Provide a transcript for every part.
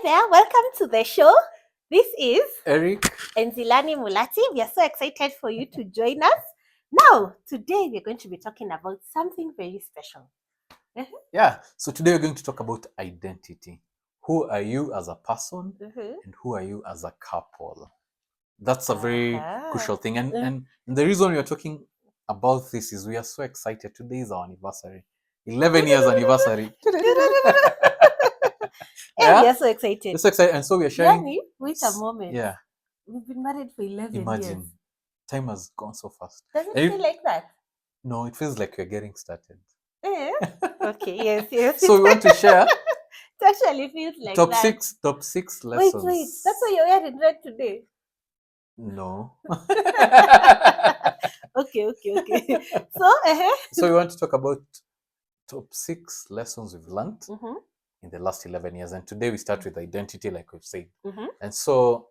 There, welcome to the show. This is Eric. Enzilani Mulati. We are so excited for you to join us. Now, today we're going to be talking about something very special. Yeah, so today we're going to talk about identity. Who are you as a person and who are you as a couple? That's a very crucial thing. And the reason we are talking about this is we are so excited. Today is our anniversary. 11 years anniversary. Yeah, we are so excited. We're so excited. And so we are sharing. Yani, wait a moment. Yeah. We've been married for 11 Imagine. years. Time has gone so fast. Does it feel like that? No, it feels like we're getting started. Okay, yes. So we want to share. It actually feels like top that. Top six lessons. Wait. That's why you're wearing red today. No. Okay. So we want to talk about top 6 lessons we've learned in the last 11 years. And today we start with identity, like we've said. And so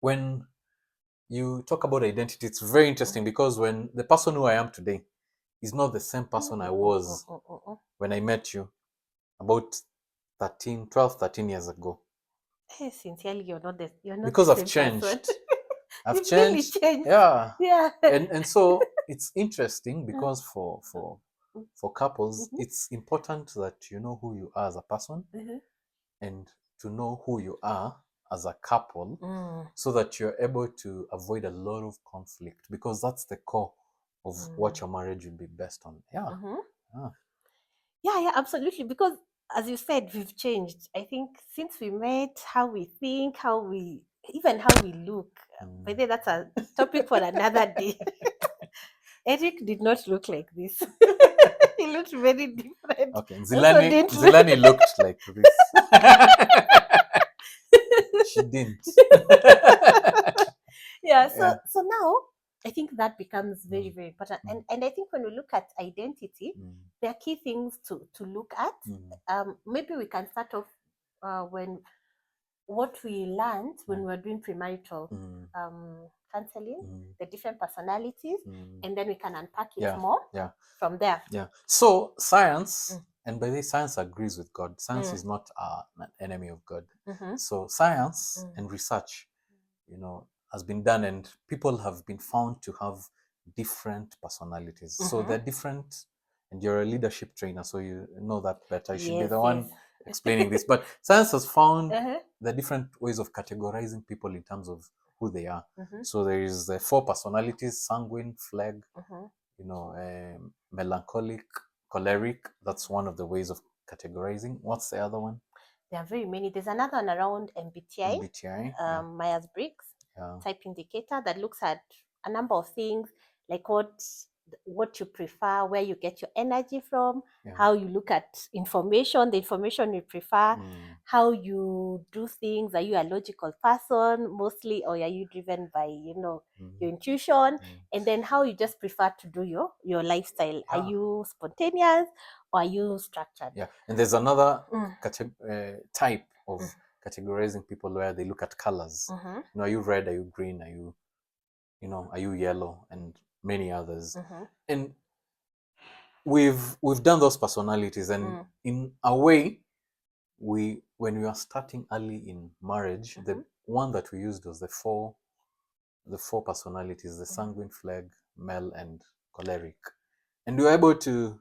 when you talk about identity, it's very interesting because when the person who I am today is not the same person I was when I met you about 12, 13 years ago. Hey, sincerely, you're not because the I've same changed. person. I've changed. Really changed. Yeah. And so it's interesting because for couples, it's important that you know who you are as a person and to know who you are as a couple so that you're able to avoid a lot of conflict because that's the core of what your marriage will be based on. Yeah, absolutely. Because as you said, we've changed. I think since we met, how we think, even how we look. By the way, that's a topic for another day. Eric did not look like this. He looked very different. Okay, Zilani looked like this. She didn't. So now I think that becomes very, very important. And I think when we look at identity, there are key things to look at. Maybe we can start off what we learned when we were doing premarital counseling, the different personalities, and then we can unpack it more from there. Yeah. So science, and by this science agrees with God. Science is not an enemy of God. So science and research, has been done, and people have been found to have different personalities. So they're different, and you're a leadership trainer, so you know that better. You should be the one explaining this. But science has found the different ways of categorizing people in terms of who they are. So there is the 4 personalities: sanguine, phleg, melancholic, choleric. That's one of the ways of categorizing. What's the other one? There are very many. There's another one around MBTI, Myers-Briggs type indicator that looks at a number of things like what you prefer, where you get your energy from, how you look at information, the information you prefer, how you do things. Are you a logical person mostly, or are you driven by your intuition? And then how you just prefer to do your lifestyle. Are you spontaneous or are you structured? And there's another type of categorizing people where they look at colors. Are you red? Are you green? Are you yellow? And many others. And we've done those personalities, and in a way, when we are starting early in marriage, the one that we used was the four personalities: the sanguine, phleg, mel, and choleric. And we were able to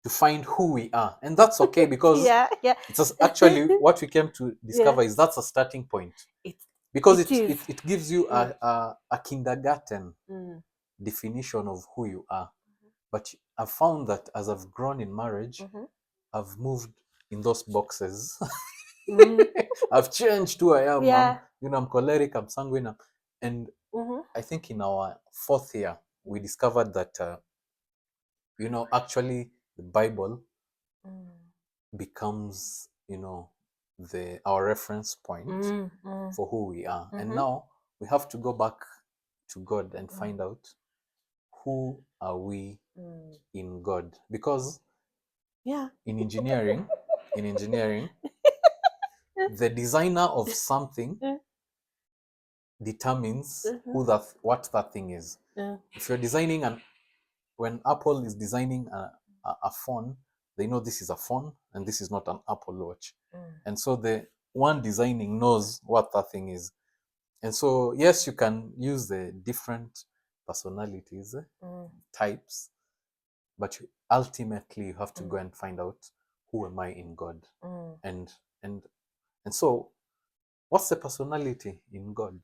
find who we are, and that's okay because it's actually what we came to discover is that's a starting point, because it gives you a kindergarten definition of who you are. But I've found that as I've grown in marriage, I've moved in those boxes. I've changed who I am. I'm choleric, I'm sanguine, and I think in our 4th year we discovered that actually the Bible becomes our reference point for who we are. And now we have to go back to God and find out who are we in God, because in engineering the designer of something determines what that thing is. If you're designing when Apple is designing a phone, they know this is a phone and this is not an Apple Watch. And so the one designing knows what that thing is. And so, yes, you can use the different personalities, types, but ultimately you have to go and find out, who am I in God? And so, what's the personality in God?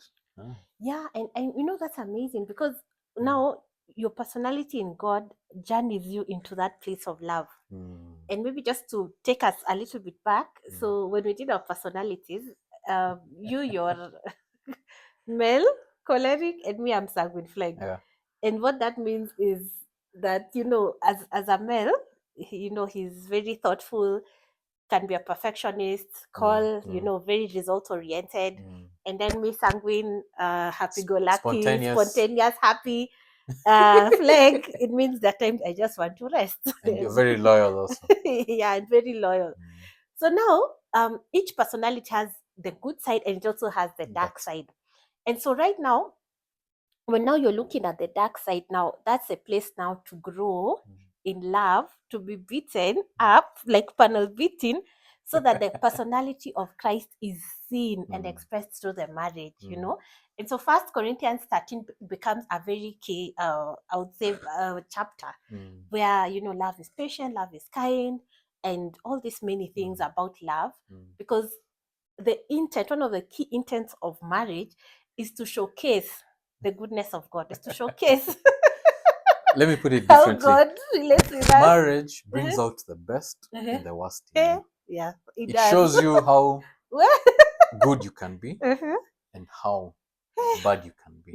Yeah, and you know, that's amazing, because now your personality in God journeys you into that place of love. And maybe just to take us a little bit back, so when we did our personalities, you're male, choleric, and me, I'm sanguine flag. Yeah. And what that means is that, you know, as a male, you know, he's very thoughtful, can be a perfectionist, you know, very result oriented. And then me, sanguine, happy-go-lucky, spontaneous, happy, flag. It means that times I just want to rest. And you're very loyal also. Yeah, and very loyal. So now, each personality has the good side, and it also has the dark side. And so right now, when now you're looking at the dark side, now that's a place now to grow in love, to be beaten up, like panel beating, so that the personality of Christ is seen and expressed through the marriage, you know. And so 1 Corinthians 13 becomes a very key, I would say, chapter where, you know, love is patient, love is kind, and all these many things about love, because the intent, one of the key intents of marriage is to showcase the goodness of God, is to showcase let me put it differently. How God relates with us. Marriage brings out the best and the worst in you. Yeah, it shows you how good you can be and how bad you can be.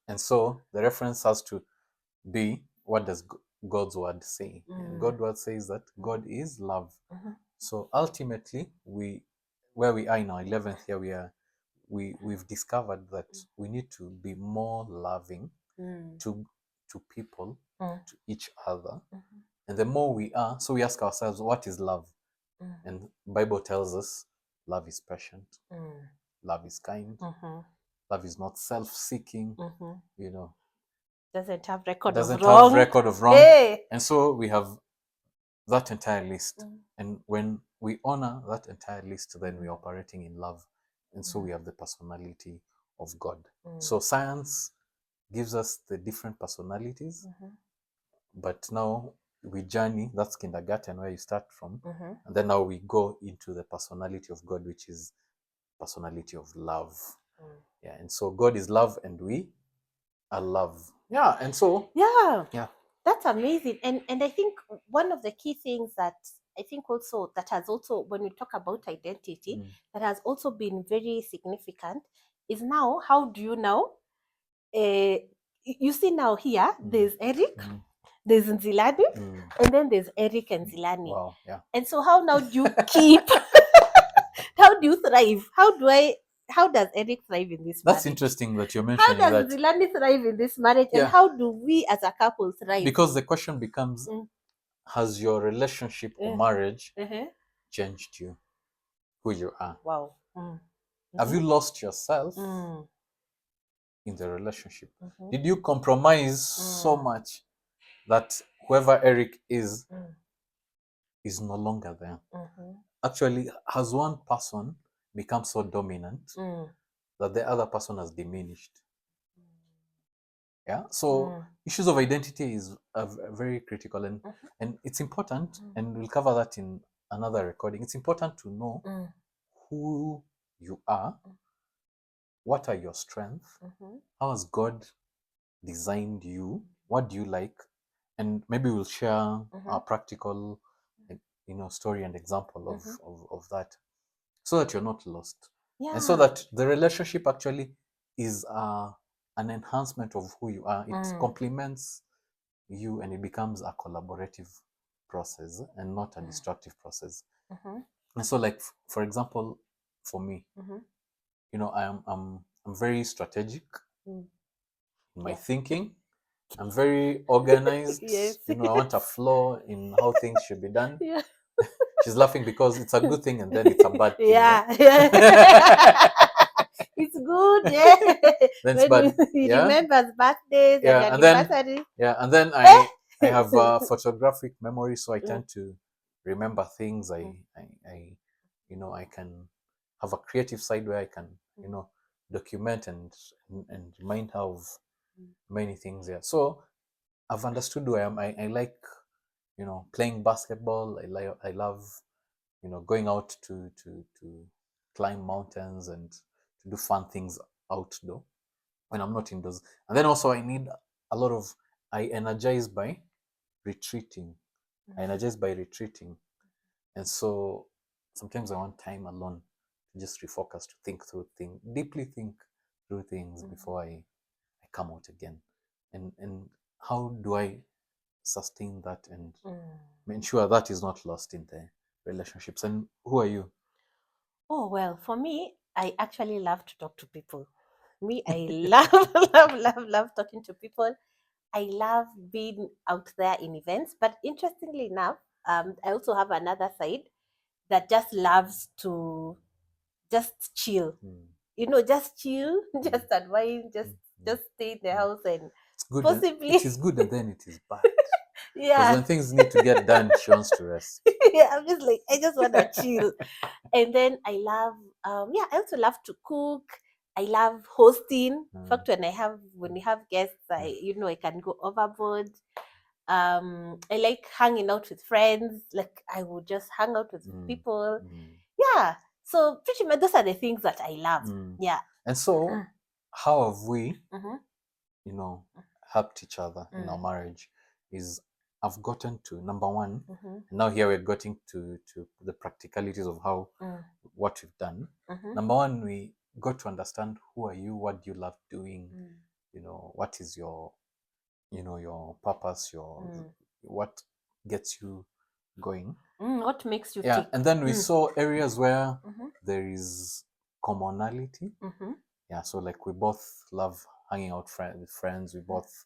And so the reference has to be, what does God's word say? And God's word says that God is love. So ultimately, where we are in our 11th year, we've discovered that we need to be more loving to people, to each other. And the more we are, so we ask ourselves, what is love? And Bible tells us love is patient, love is kind, love is not self-seeking, you know, doesn't have record of wrong. Hey! And so we have that entire list. And when we honor that entire list, then we're operating in love. And so we have the personality of God. So science gives us the different personalities, but now we journey, that's kindergarten where you start from, and then now we go into the personality of God, which is personality of love. Yeah, and so God is love and we are love. Yeah, and so yeah, that's amazing. And I think one of the key things that I think also that has also, when we talk about identity, that has also been very significant is now, how do you now, you see now here, there's Eric, there's Nzilani, and then there's Eric and Zilani. Wow, yeah. And so how now do you keep, how do you thrive? How does Eric thrive in this marriage? That's interesting that you're mentioning that. How does Zilani thrive in this marriage? And how do we as a couple thrive? Because the question becomes, has your relationship or marriage changed you, who you are? Wow. Have you lost yourself in the relationship? Did you compromise so much that whoever Eric is no longer there? Actually, has one person become so dominant that the other person has diminished? Yeah, so issues of identity is very critical, and it's important, and we'll cover that in another recording. It's important to know who you are, what are your strengths, how has God designed you, what do you like, and maybe we'll share a practical, story and example of that, so that you're not lost, and so that the relationship actually is an enhancement of who you are. It complements you, and it becomes a collaborative process and not a destructive process. And so, like, for example, for me, I'm very strategic in my thinking. I'm very organized. Yes. I want a flow in how things should be done. She's laughing because it's a good thing and then it's a bad thing. It's good, yeah. Then it's bad. He remembers birthdays and anniversaries. And then I have a photographic memory, so I tend to remember things. I can have a creative side where I can, you know, document and remind her of many things. Yeah. So I've understood who I am. I like, you know, playing basketball. I love, you know, going out to climb mountains and to do fun things outdoor when I'm not indoors. And then also I need a lot of, I energize by retreating. I energize by retreating. And so sometimes I want time alone to just refocus, to think through things, deeply think through things before I come out again. And how do I sustain that and ensure that is not lost in the relationships? And who are you? Oh, well, for me, I actually love to talk to people. Me, I love, love talking to people. I love being out there in events. But interestingly enough, I also have another side that just loves to just chill. You know, just chill, just unwind, just stay in the house and it's good. Possibly. It is good and then it is bad. Yeah. Because when things need to get done, she wants to rest. Yeah, I'm just like, I just want to chill. And then I love, I also love to cook. I love hosting. In fact, when we have guests, I can go overboard. I like hanging out with friends. Like I would just hang out with people. Yeah. So pretty much those are the things that I love. Yeah. And so, how have we, you know, helped each other in our marriage? Is I've gotten to number one. Now here we're getting to the practicalities of how what we've done. Number one, we got to understand who are you, what do you love doing, you know, what is your, you know, your purpose, your what gets you going, what makes you tick. And then we saw areas where there is commonality. Yeah, so like we both love hanging out with friends. We both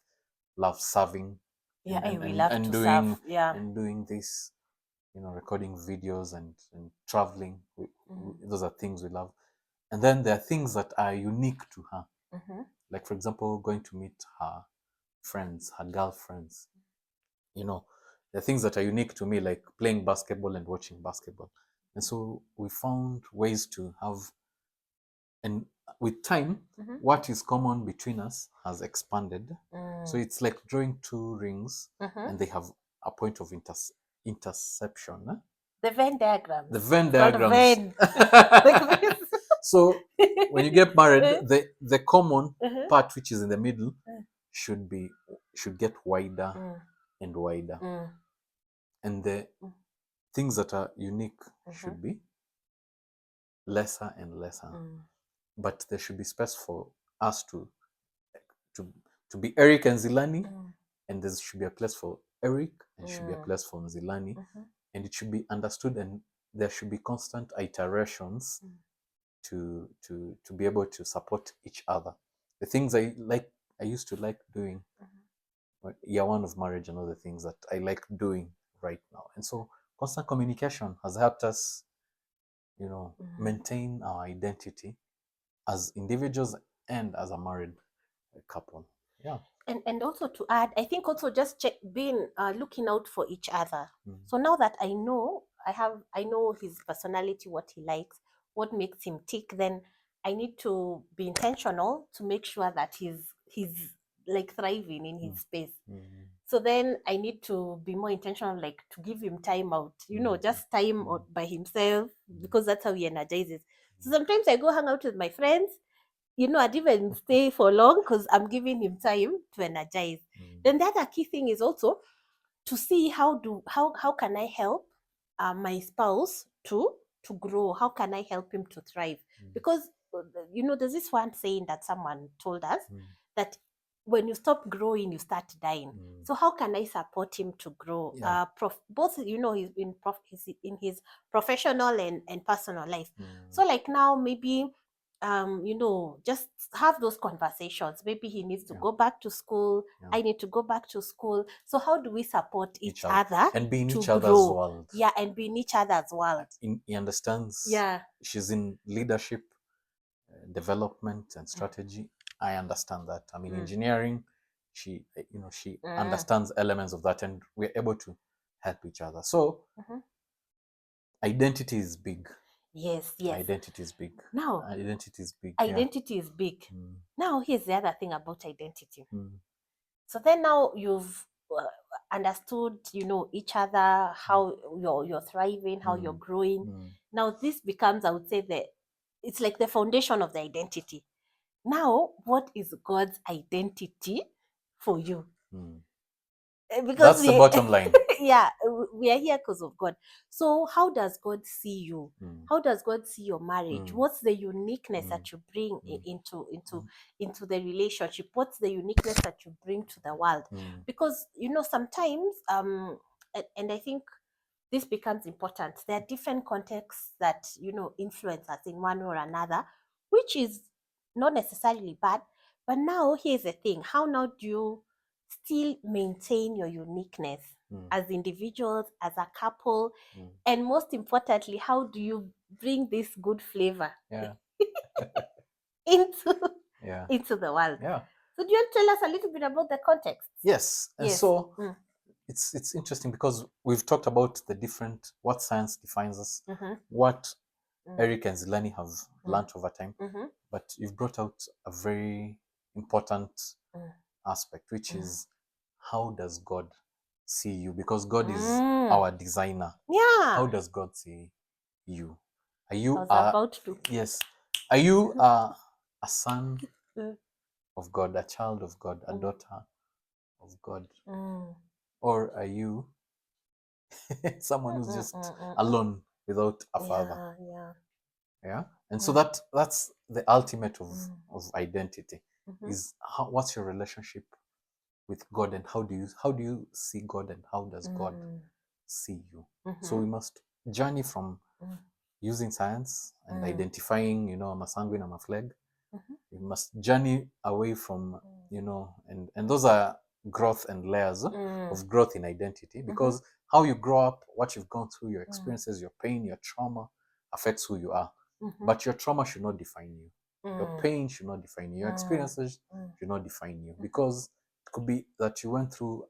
love serving. Yeah, we love to serve. Yeah, and doing this, you know, recording videos and traveling. Those are things we love. And then there are things that are unique to her. Like for example, going to meet her friends, her girlfriends. You know, there are things that are unique to me, like playing basketball and watching basketball. And so we found ways to have, and with time, what is common between us has expanded. So it's like drawing two rings and they have a point of interception. The Venn diagram. The Venn diagrams. So when you get married, the common part, which is in the middle, should get wider and wider. And the things that are unique should be lesser and lesser. But there should be space for us to be Eric and Zilani, and there should be a place for Eric, and should be a place for Zilani, and it should be understood, and there should be constant iterations to be able to support each other. The things I used to like doing year one of marriage, and other things that I like doing right now. And so constant communication has helped us, you know, maintain our identity as individuals and as a married couple. Yeah. And also to add, I think also just being looking out for each other. So now that I know his personality, what he likes, what makes him tick, then I need to be intentional to make sure that he's like thriving in his space. So then I need to be more intentional, like to give him time out, you know, just time out by himself, because that's how he energizes. So sometimes I go hang out with my friends, you know, I'd even stay for long because I'm giving him time to energize. Then the other key thing is also to see how can I help my spouse to grow? How can I help him to thrive? Because, you know, there's this one saying that someone told us that when you stop growing, you start dying. So how can I support him to grow? Yeah. Both, you know, in his professional and personal life. So like now, maybe you know, just have those conversations. Maybe he needs to go back to school. I need to go back to school. So how do we support each other and be in each other's world? Yeah, and be in each other's world. He understands. Yeah, she's in leadership, development, and strategy. I understand that. I'm in engineering. She understands elements of that, and we're able to help each other. So identity is big. Yes, yes. Identity is big. Now, identity is big. Identity is big. Now, here's the other thing about identity. Mm. So then now you've understood, each other, how you're thriving, how you're growing. Now this becomes, I would say, it's like the foundation of the identity. Now, what is God's identity for you? Because that's the bottom line. Yeah, we are here because of God. So how does God see you? How does God see your marriage? What's the uniqueness that you bring into the relationship? What's the uniqueness that you bring to the world? Because sometimes and I think this becomes important. There are different contexts that influence us in one or another, which is not necessarily bad. But now here's the thing: how now do you still maintain your uniqueness as individuals, as a couple, and most importantly, how do you bring this good flavor into the world? So do you want to tell us a little bit about the context? Yes. And so it's interesting because we've talked about what science defines us, what Eric and Zilani have learned over time, but you've brought out a very important aspect, which is how does God see you? Because God is our designer. Yeah. How does God see you? Are you about to? Yes. Are you a son of God, a child of God, a daughter of God? Or are you someone who's just alone without a father? Yeah. And so that's the ultimate of identity. Is what's your relationship with God, and how do you see God, and how does God see you? So we must journey from using science and identifying, I'm a sanguine, I'm a phleg. We must journey away from, and those are growth and layers of growth in identity, because how you grow up, what you've gone through, your experiences, your pain, your trauma affects who you are. But your trauma should not define you. Your pain should not define you. Your experiences should not define you, because it could be that you went through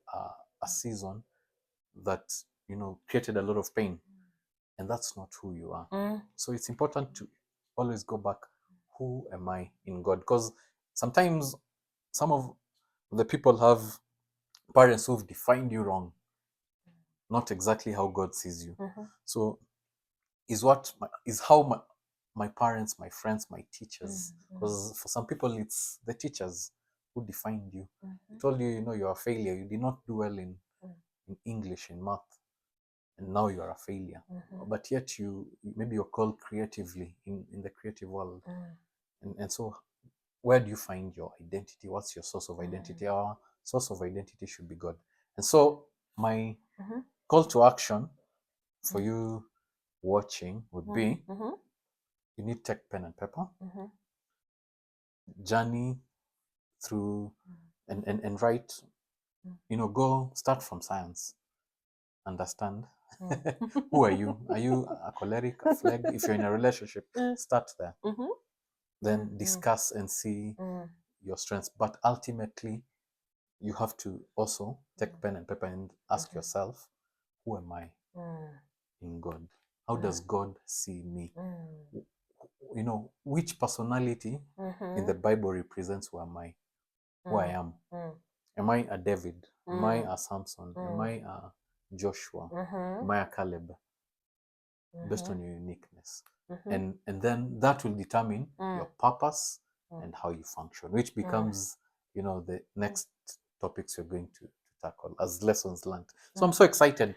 a season that created a lot of pain, and that's not who you are. So it's important to always go back. Who am I in God? Because sometimes some of the people have parents who've defined you wrong, not exactly how God sees you. So is how my parents, my friends, my teachers, because for some people it's the teachers who defined you. Told you, you're a failure, you did not do well in English, in math, and now you are a failure. But yet maybe you're called creatively in the creative world. And so where do you find your identity? What's your source of identity? Our source of identity should be God. And so my call to action for you watching would be, you need to take pen and paper, journey through and write, go start from science. Understand who are you? Are you a choleric, a phleg? If you're in a relationship, start there. Then discuss and see your strengths. But ultimately, you have to also take pen and paper and ask yourself, who am I in God? How does God see me? Which personality in the Bible represents who am I? Who I am? Am I a David? Am I a Samson? Am I a Joshua? Am I a Caleb? Based on your uniqueness. And then that will determine your purpose and how you function, which becomes, the next topics you're going to tackle as lessons learned. So I'm so excited.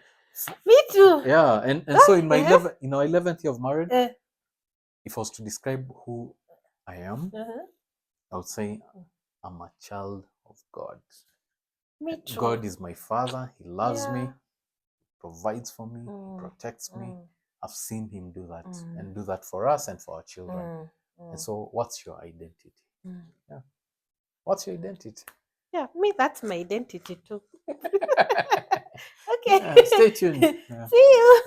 Me too. Yeah. And so in my 11th year of marriage, if I was to describe who I am, I would say I'm a child of God. Me too. God is my father. He loves me, provides for me, protects me. I've seen him do that and do that for us and for our children. And so what's your identity? Yeah. What's your identity? Yeah, me, that's my identity too. Okay. Yeah, stay tuned. Yeah. See you.